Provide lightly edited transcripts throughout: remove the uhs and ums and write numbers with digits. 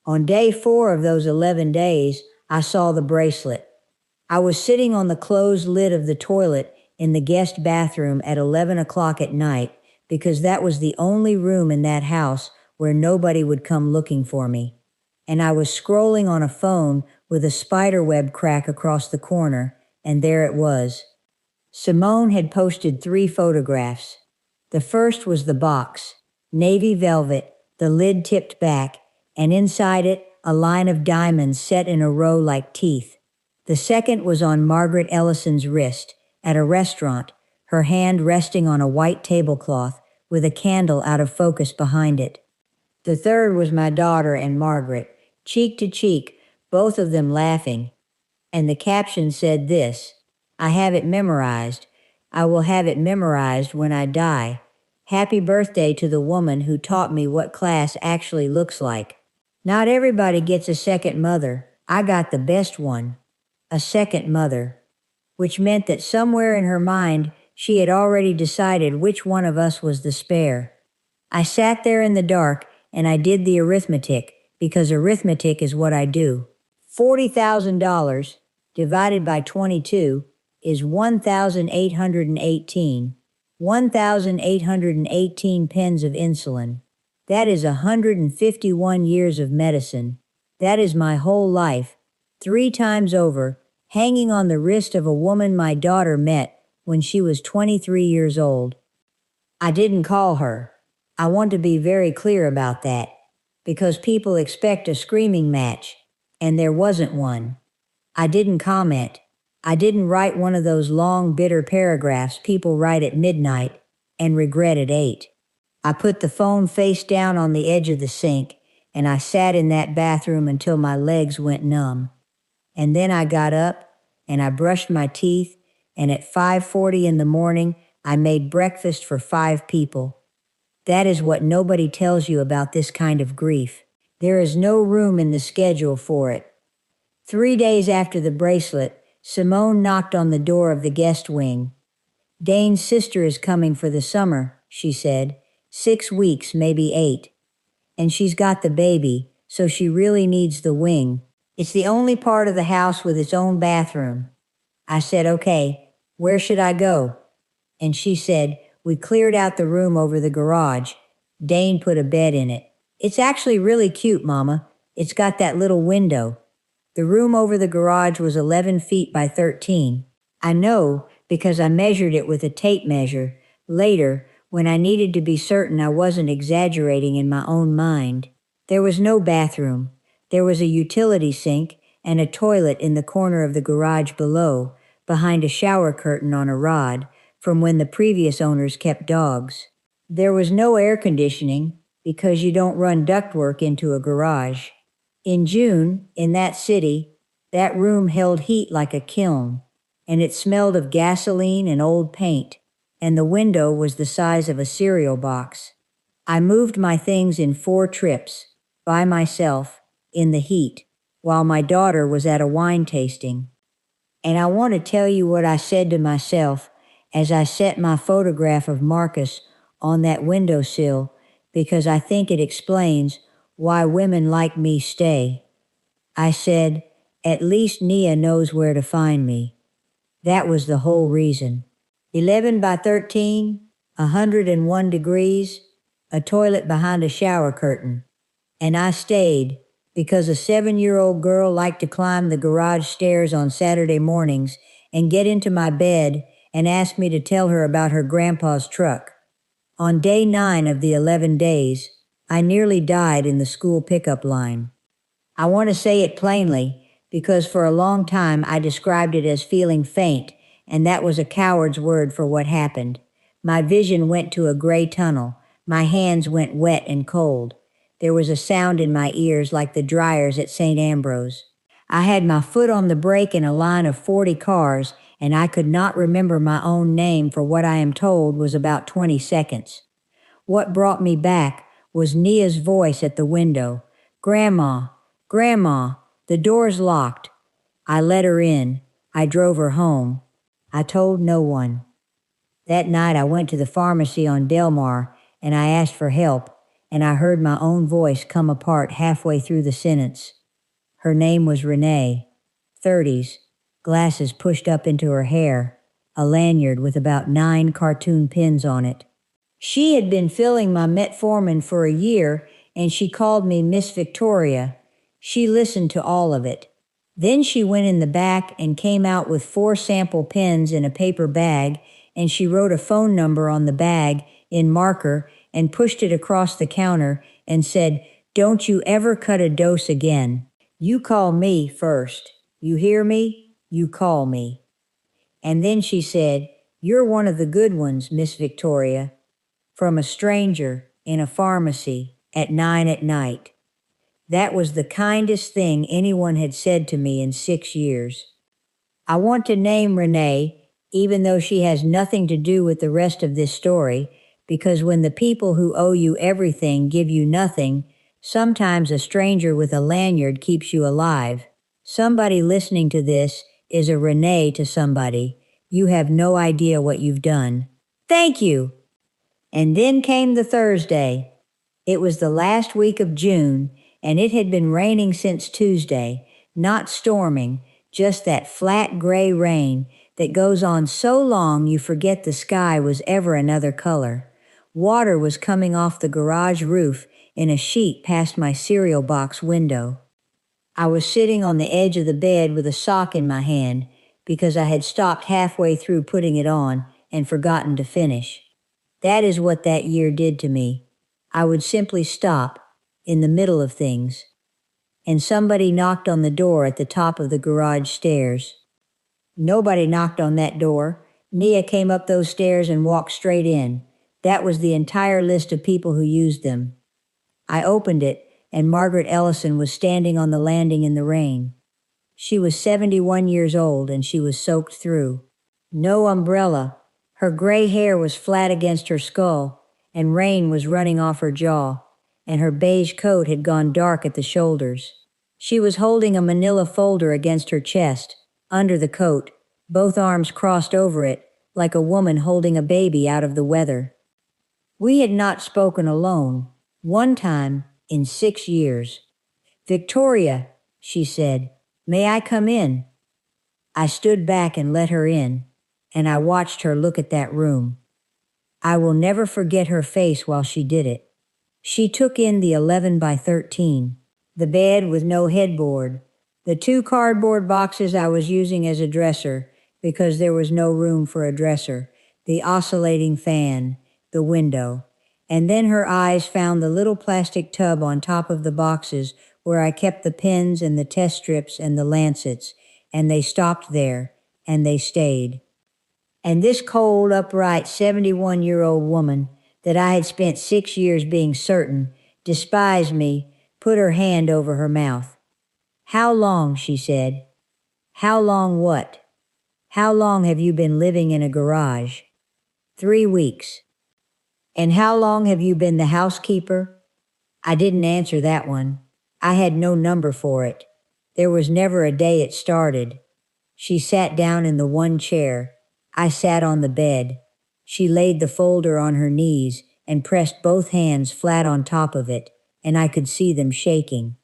On day 4 of those 11 days, I saw the bracelet. I was sitting on the closed lid of the toilet in the guest bathroom at 11 o'clock at night because that was the only room in that house where nobody would come looking for me. And I was scrolling on a phone with a spiderweb crack across the corner, and there it was. Simone had posted 3 photographs. The first was the box, navy velvet, the lid tipped back, and inside it, a line of diamonds set in a row like teeth. The second was on Margaret Ellison's wrist, at a restaurant, her hand resting on a white tablecloth, with a candle out of focus behind it. The third was my daughter and Margaret, cheek to cheek, both of them laughing. And the caption said this: I have it memorized. I will have it memorized when I die. Happy birthday to the woman who taught me what class actually looks like. Not everybody gets a second mother. I got the best one. A second mother. Which meant that somewhere in her mind, she had already decided which one of us was the spare. I sat there in the dark and I did the arithmetic, because arithmetic is what I do. $40,000 divided by 22 is 1,818. 1,818 pens of insulin. That is 151 years of medicine. That is my whole life, 3 times over, hanging on the wrist of a woman my daughter met when she was 23 years old. I didn't call her. I want to be very clear about that, because people expect a screaming match, and there wasn't one. I didn't comment. I didn't write one of those long, bitter paragraphs people write at midnight and regret at 8. I put the phone face down on the edge of the sink, and I sat in that bathroom until my legs went numb. And then I got up, and I brushed my teeth, and at 5:40 in the morning, I made breakfast for 5 people. That is what nobody tells you about this kind of grief. There is no room in the schedule for it. 3 days after the bracelet, Simone knocked on the door of the guest wing. Dane's sister is coming for the summer, she said. 6 weeks, maybe 8. And she's got the baby, so she really needs the wing. It's the only part of the house with its own bathroom. I said, okay, where should I go? And she said, we cleared out the room over the garage. Dane put a bed in it. It's actually really cute, Mama. It's got that little window. The room over the garage was 11 feet by 13. I know because I measured it with a tape measure later when I needed to be certain I wasn't exaggerating in my own mind. There was no bathroom. There was a utility sink and a toilet in the corner of the garage below, behind a shower curtain on a rod from when the previous owners kept dogs. There was no air conditioning because you don't run ductwork into a garage. In June, in that city, that room held heat like a kiln, and it smelled of gasoline and old paint, and the window was the size of a cereal box. I moved my things in 4 trips, by myself, in the heat, while my daughter was at a wine tasting. And I want to tell you what I said to myself as I set my photograph of Marcus on that windowsill, because I think it explains why women like me stay. I said, at least Nia knows where to find me. That was the whole reason. 11 by 13, 101 degrees, a toilet behind a shower curtain. And I stayed because a 7-year-old girl liked to climb the garage stairs on Saturday mornings and get into my bed and ask me to tell her about her grandpa's truck. On day 9 of the 11 days, I nearly died in the school pickup line. I want to say it plainly because for a long time I described it as feeling faint, and that was a coward's word for what happened. My vision went to a gray tunnel. My hands went wet and cold. There was a sound in my ears like the dryers at St. Ambrose. I had my foot on the brake in a line of 40 cars, and I could not remember my own name for what I am told was about 20 seconds. What brought me back was Nia's voice at the window. Grandma, Grandma, the door's locked. I let her in. I drove her home. I told no one. That night I went to the pharmacy on Delmar and I asked for help, and I heard my own voice come apart halfway through the sentence. Her name was Renee, 30s, glasses pushed up into her hair, a lanyard with about 9 cartoon pins on it. She had been filling my metformin for a year, and she called me Miss Victoria. She listened to all of it. Then she went in the back and came out with 4 sample pens in a paper bag, and she wrote a phone number on the bag in marker and pushed it across the counter and said, "Don't you ever cut a dose again. You call me first. You hear me? You call me." And then she said, "You're one of the good ones, Miss Victoria," from a stranger in a pharmacy at 9 at night. That was the kindest thing anyone had said to me in 6 years. I want to name Renee, even though she has nothing to do with the rest of this story, because when the people who owe you everything give you nothing, sometimes a stranger with a lanyard keeps you alive. Somebody listening to this is a Renee to somebody. You have no idea what you've done. Thank you. And then came the Thursday. It was the last week of June, and it had been raining since Tuesday, not storming, just that flat gray rain that goes on so long you forget the sky was ever another color. Water was coming off the garage roof in a sheet past my cereal box window. I was sitting on the edge of the bed with a sock in my hand because I had stopped halfway through putting it on and forgotten to finish. That is what that year did to me. I would simply stop in the middle of things. And somebody knocked on the door at the top of the garage stairs. Nobody knocked on that door. Nia came up those stairs and walked straight in. That was the entire list of people who used them. I opened it, and Margaret Ellison was standing on the landing in the rain. She was 71 years old, and she was soaked through. No umbrella. Her gray hair was flat against her skull, and rain was running off her jaw, and her beige coat had gone dark at the shoulders. She was holding a manila folder against her chest, under the coat, both arms crossed over it, like a woman holding a baby out of the weather. We had not spoken alone, one time in 6 years. "Victoria," she said, "may I come in?" I stood back and let her in, and I watched her look at that room. I will never forget her face while she did it. She took in the 11 by 13, the bed with no headboard, the 2 cardboard boxes I was using as a dresser because there was no room for a dresser, the oscillating fan, the window. And then her eyes found the little plastic tub on top of the boxes where I kept the pens and the test strips and the lancets, and they stopped there, and they stayed. And this cold, upright, 71-year-old woman that I had spent 6 years being certain despised me, put her hand over her mouth. "How long," she said. "How long what? How long have you been living in a garage?" "3 weeks." "And how long have you been the housekeeper?" I didn't answer that one. I had no number for it. There was never a day it started. She sat down in the one chair. I sat on the bed. She laid the folder on her knees and pressed both hands flat on top of it, and I could see them shaking.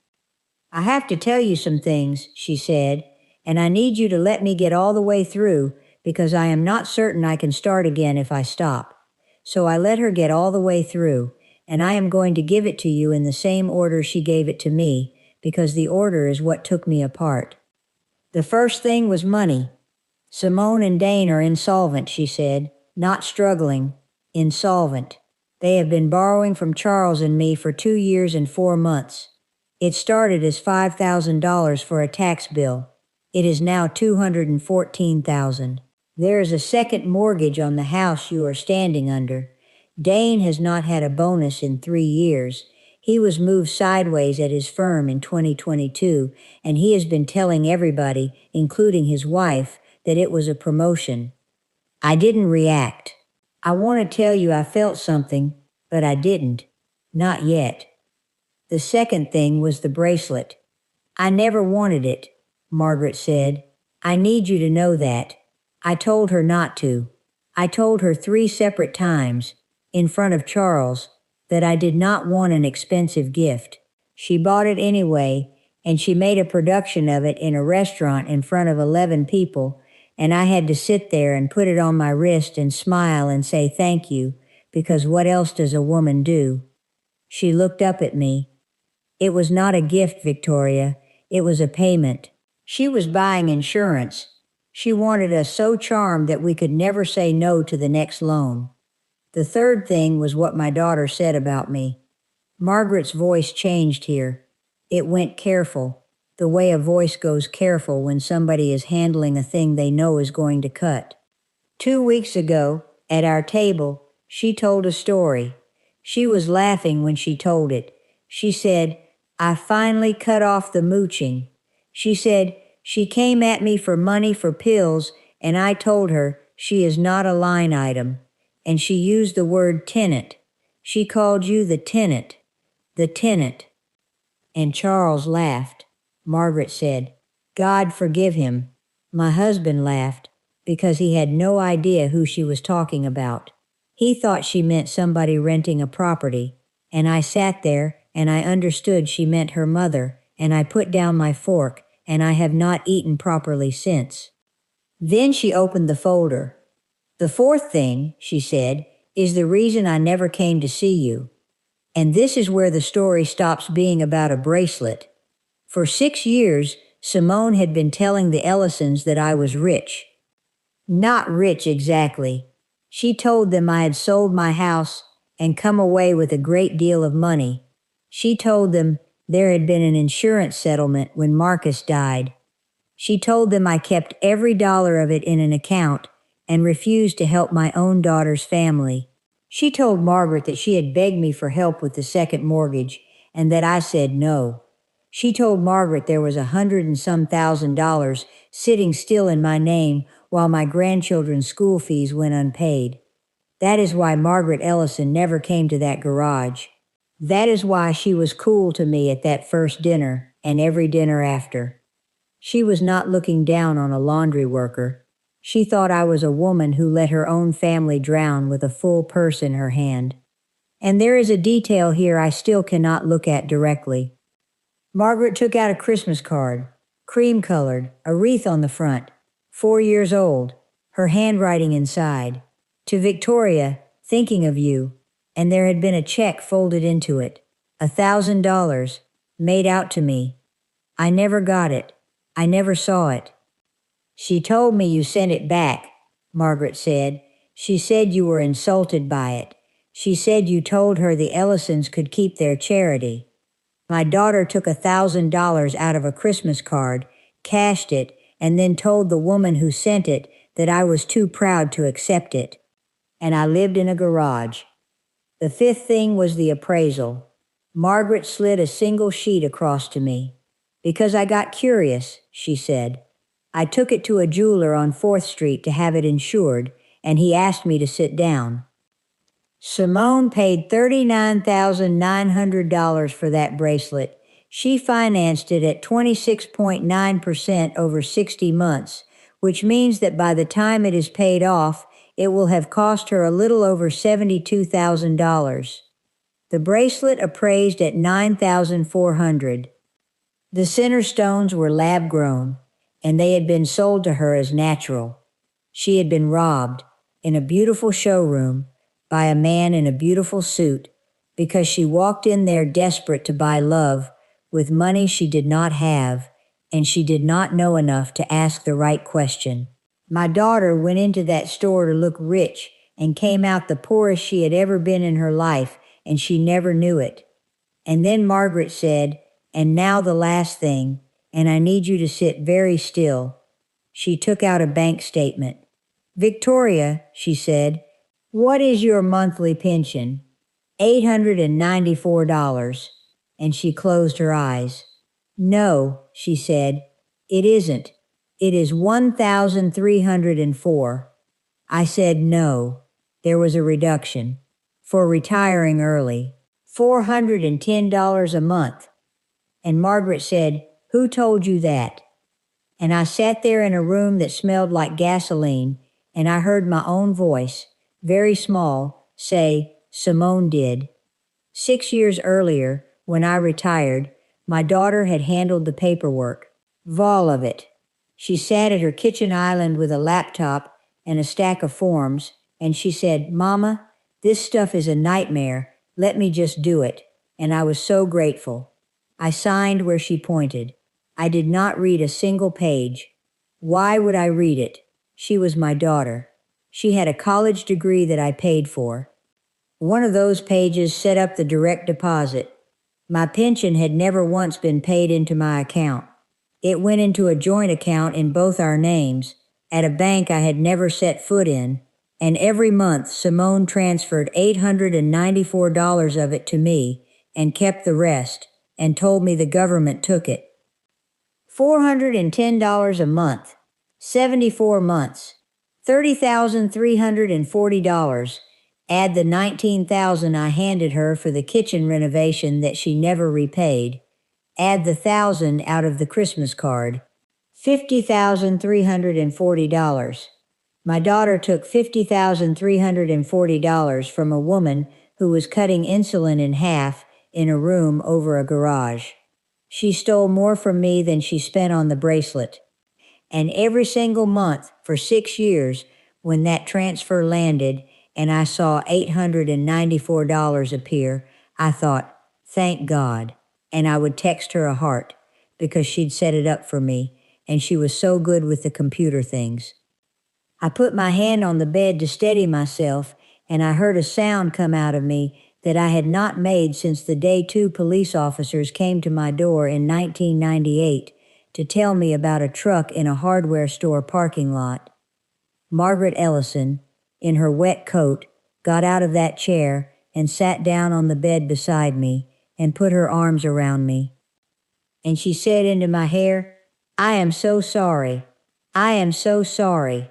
"I have to tell you some things," she said, "and I need you to let me get all the way through because I am not certain I can start again if I stop." So I let her get all the way through, and I am going to give it to you in the same order she gave it to me because the order is what took me apart. The first thing was money. "Simone and Dane are insolvent," she said. "Not struggling. Insolvent. They have been borrowing from Charles and me for 2 years and 4 months. It started as $5,000 for a tax bill. It is now $214,000. There is a second mortgage on the house you are standing under. Dane has not had a bonus in 3 years. He was moved sideways at his firm in 2022, and he has been telling everybody, including his wife, that it was a promotion. I didn't react. I want to tell you I felt something, but I didn't. Not yet. The second thing was the bracelet. I never wanted it," Margaret said. "I need you to know that. I told her not to. I told her 3 separate times, in front of Charles, that I did not want an expensive gift. She bought it anyway, and she made a production of it in a restaurant in front of 11 people, and I had to sit there and put it on my wrist and smile and say thank you, because what else does a woman do? She looked up at me. It was not a gift, Victoria. It was a payment. She was buying insurance. She wanted us so charmed that we could never say no to the next loan. The third thing was what my daughter said about me. Margaret's voice changed here. It went careful, the way a voice goes careful when somebody is handling a thing they know is going to cut. 2 weeks ago, at our table, she told a story. She was laughing when she told it. She said, I finally cut off the mooching. She said, she came at me for money for pills, and I told her she is not a line item. And she used the word tenant. She called you the tenant. The tenant. And Charles laughed. Margaret said, God forgive him. My husband laughed because he had no idea who she was talking about. He thought she meant somebody renting a property, and I sat there and I understood she meant her mother, and I put down my fork, and I have not eaten properly since. Then she opened the folder. The fourth thing, she said, is the reason I never came to see you. And this is where the story stops being about a bracelet. For 6 years, Simone had been telling the Ellisons that I was rich. Not rich exactly. She told them I had sold my house and come away with a great deal of money. She told them there had been an insurance settlement when Marcus died. She told them I kept every dollar of it in an account and refused to help my own daughter's family. She told Margaret that she had begged me for help with the second mortgage and that I said no. She told Margaret there was $100 and some thousand sitting still in my name while my grandchildren's school fees went unpaid. That is why Margaret Ellison never came to that garage. That is why she was cool to me at that first dinner and every dinner after. She was not looking down on a laundry worker. She thought I was a woman who let her own family drown with a full purse in her hand. And there is a detail here I still cannot look at directly. Margaret took out a Christmas card, cream-colored, a wreath on the front, 4 years old, her handwriting inside. To Victoria, thinking of you, and there had been a check folded into it, $1,000, made out to me. I never got it. I never saw it. She told me you sent it back, Margaret said. She said you were insulted by it. She said you told her the Ellisons could keep their charity. My daughter took $1,000 out of a Christmas card, cashed it, and then told the woman who sent it that I was too proud to accept it. And I lived in a garage. The fifth thing was the appraisal. Margaret slid a single sheet across to me. Because I got curious, she said. I took it to a jeweler on 4th Street to have it insured, and he asked me to sit down. Simone paid $39,900 for that bracelet. She financed it at 26.9% over 60 months, which means that by the time it is paid off, it will have cost her a little over $72,000. The bracelet appraised at $9,400. The center stones were lab-grown, and they had been sold to her as natural. She had been robbed, in a beautiful showroom, by a man in a beautiful suit, because she walked in there desperate to buy love, with money she did not have, and she did not know enough to ask the right question. My daughter went into that store to look rich and came out the poorest she had ever been in her life, and she never knew it. And then Margaret said, and now the last thing, and I need you to sit very still. She took out a bank statement. Victoria, she said, what is your monthly pension? $894. And she closed her eyes. No, she said, it isn't. It is $1,304. I said no. There was a reduction. For retiring early. $410 a month. And Margaret said, who told you that? And I sat there in a room that smelled like gasoline, and I heard my own voice, very small, say, Simone did. 6 years earlier, when I retired, my daughter had handled the paperwork. All of it. She sat at her kitchen island with a laptop and a stack of forms, and she said, "Mama, this stuff is a nightmare. Let me just do it." And I was so grateful. I signed where she pointed. I did not read a single page. Why would I read it? She was my daughter. She had a college degree that I paid for. One of those pages set up the direct deposit. My pension had never once been paid into my account. It went into a joint account in both our names, at a bank I had never set foot in, and every month Simone transferred $894 of it to me and kept the rest, and told me the government took it. $410 a month, 74 months, $30,340. Add the $19,000 I handed her for the kitchen renovation that she never repaid. Add the $1,000 out of the Christmas card. $50,340. My daughter took $50,340 from a woman who was cutting insulin in half in a room over a garage. She stole more from me than she spent on the bracelet. And every single month for 6 years, when that transfer landed and I saw $894 appear, I thought, thank God. And I would text her a heart because she'd set it up for me, and she was so good with the computer things. I put my hand on the bed to steady myself, and I heard a sound come out of me that I had not made since the day 2 police officers came to my door in 1998 to tell me about a truck in a hardware store parking lot. Margaret Ellison, in her wet coat, got out of that chair and sat down on the bed beside me and put her arms around me. And she said into my hair, "I am so sorry. I am so sorry."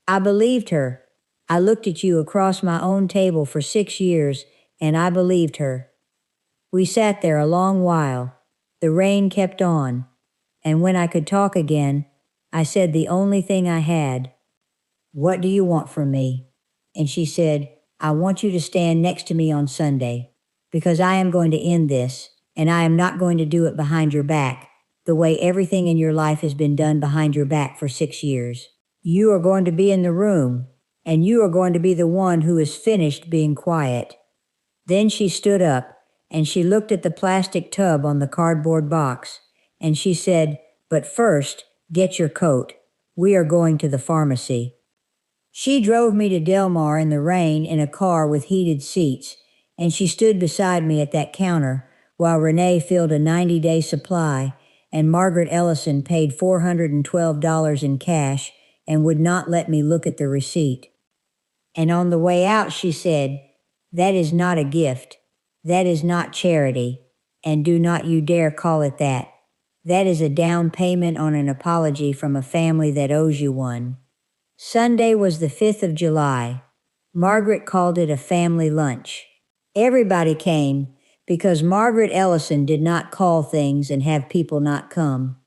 I believed her. I looked at you across my own table for 6 years, and I believed her. We sat there a long while. The rain kept on. And when I could talk again, I said the only thing I had. "What do you want from me?" And she said, "I want you to stand next to me on Sunday, because I am going to end this, and I am not going to do it behind your back, the way everything in your life has been done behind your back for 6 years. You are going to be in the room, and you are going to be the one who is finished being quiet." Then she stood up, and she looked at the plastic tub on the cardboard box, and she said, "But first, get your coat. We are going to the pharmacy." She drove me to Del Mar in the rain in a car with heated seats, and she stood beside me at that counter while Renee filled a 90-day supply, and Margaret Ellison paid $412 in cash and would not let me look at the receipt. And on the way out, she said, "That is not a gift. That is not charity. And do not you dare call it that. That is a down payment on an apology from a family that owes you one." Sunday was the 5th of July. Margaret called it a family lunch. Everybody came because Margaret Ellison did not call things and have people not come.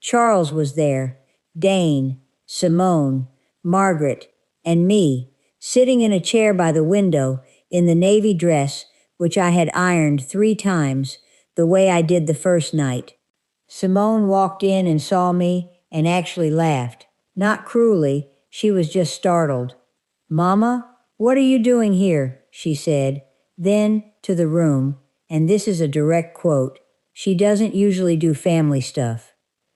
Charles was there, Dane, Simone, Margaret, and me, sitting in a chair by the window in the navy dress which I had ironed 3 times, the way I did the first night. Simone walked in and saw me and actually laughed. Not cruelly, she was just startled. "Mama, what are you doing here?" she said. Then, to the room, and this is a direct quote, "She doesn't usually do family stuff.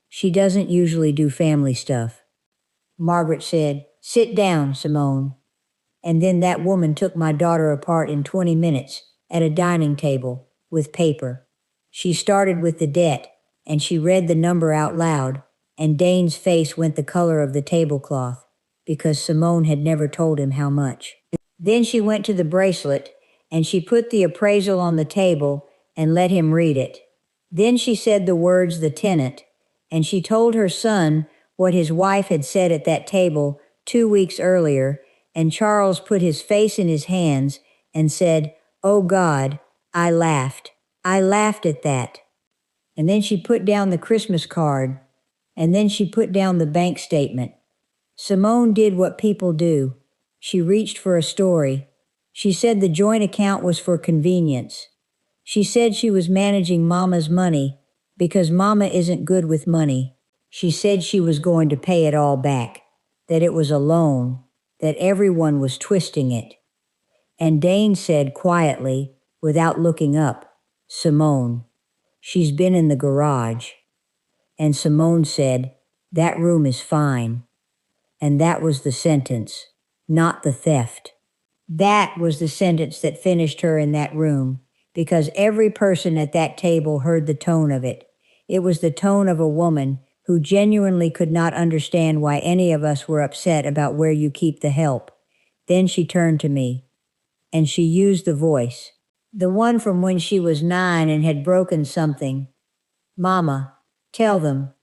She doesn't usually do family stuff." Margaret said, "Sit down, Simone." And then that woman took my daughter apart in 20 minutes at a dining table with paper. She started with the debt, and she read the number out loud, and Dane's face went the color of the tablecloth, because Simone had never told him how much. Then she went to the bracelet, and she put the appraisal on the table and let him read it. Then she said the words, "the tenant," and she told her son what his wife had said at that table 2 weeks earlier, and Charles put his face in his hands and said, "Oh God, I laughed. I laughed at that." And then she put down the Christmas card, and then she put down the bank statement. Simone did what people do. She reached for a story. She said the joint account was for convenience. She said she was managing Mama's money because Mama isn't good with money. She said she was going to pay it all back, that it was a loan, that everyone was twisting it. And Dane said quietly, without looking up, "Simone, she's been in the garage." And Simone said, "That room is fine." And that was the sentence, not the theft. That was the sentence that finished her in that room, because every person at that table heard the tone of it. It was the tone of a woman who genuinely could not understand why any of us were upset about where you keep the help. Then she turned to me, and she used the voice, the one from when she was 9 and had broken something. "Mama, tell them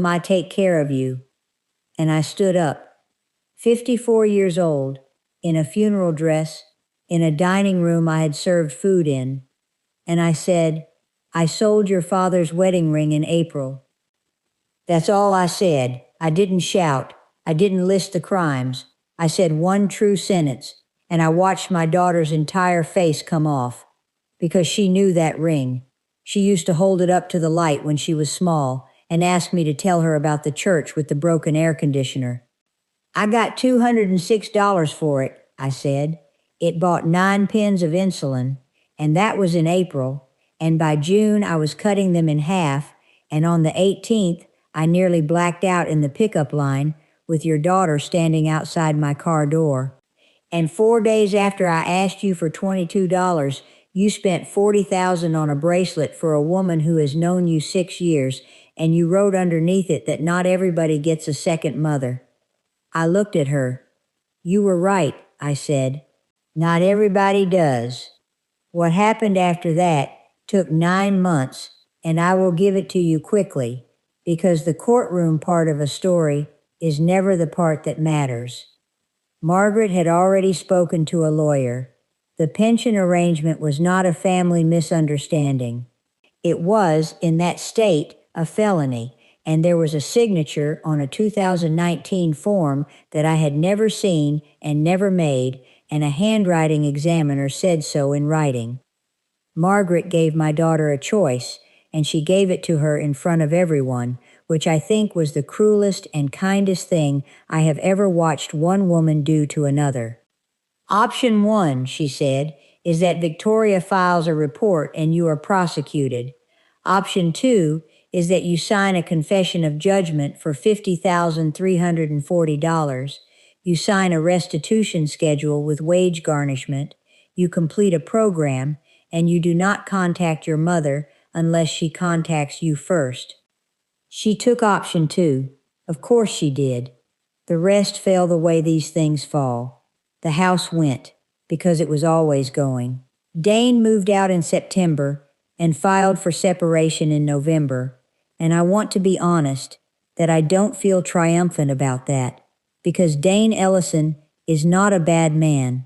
I take care of you." And I stood up, 54 years old, in a funeral dress, in a dining room I had served food in, and I said, "I sold your father's wedding ring in April." That's all I said. I didn't shout. I didn't list the crimes. I said one true sentence, and I watched my daughter's entire face come off, because she knew that ring. She used to hold it up to the light when she was small and ask me to tell her about the church with the broken air conditioner. "I got $206 for it," I said. "It bought 9 pens of insulin, and that was in April, and by June I was cutting them in half, and on the 18th I nearly blacked out in the pickup line with your daughter standing outside my car door. And 4 days after I asked you for $22, you spent $40,000 on a bracelet for a woman who has known you 6 years, and you wrote underneath it that not everybody gets a second mother." I looked at her. "You were right," I said. "Not everybody does." What happened after that took 9 months, and I will give it to you quickly, because the courtroom part of a story is never the part that matters. Margaret had already spoken to a lawyer. The pension arrangement was not a family misunderstanding. It was, in that state, a felony, and there was a signature on a 2019 form that I had never seen and never made, and a handwriting examiner said so in writing. Margaret gave my daughter a choice, and she gave it to her in front of everyone, which I think was the cruelest and kindest thing I have ever watched one woman do to another. "Option 1, she said, is that Victoria files a report and you are prosecuted. Option 2 is that you sign a confession of judgment for $50,340. You sign a restitution schedule with wage garnishment. You complete a program, and you do not contact your mother unless she contacts you first." She took option 2. Of course she did. The rest fell the way these things fall. The house went, because it was always going. Dane moved out in September and filed for separation in November, and I want to be honest that I don't feel triumphant about that, because Dane Ellison is not a bad man.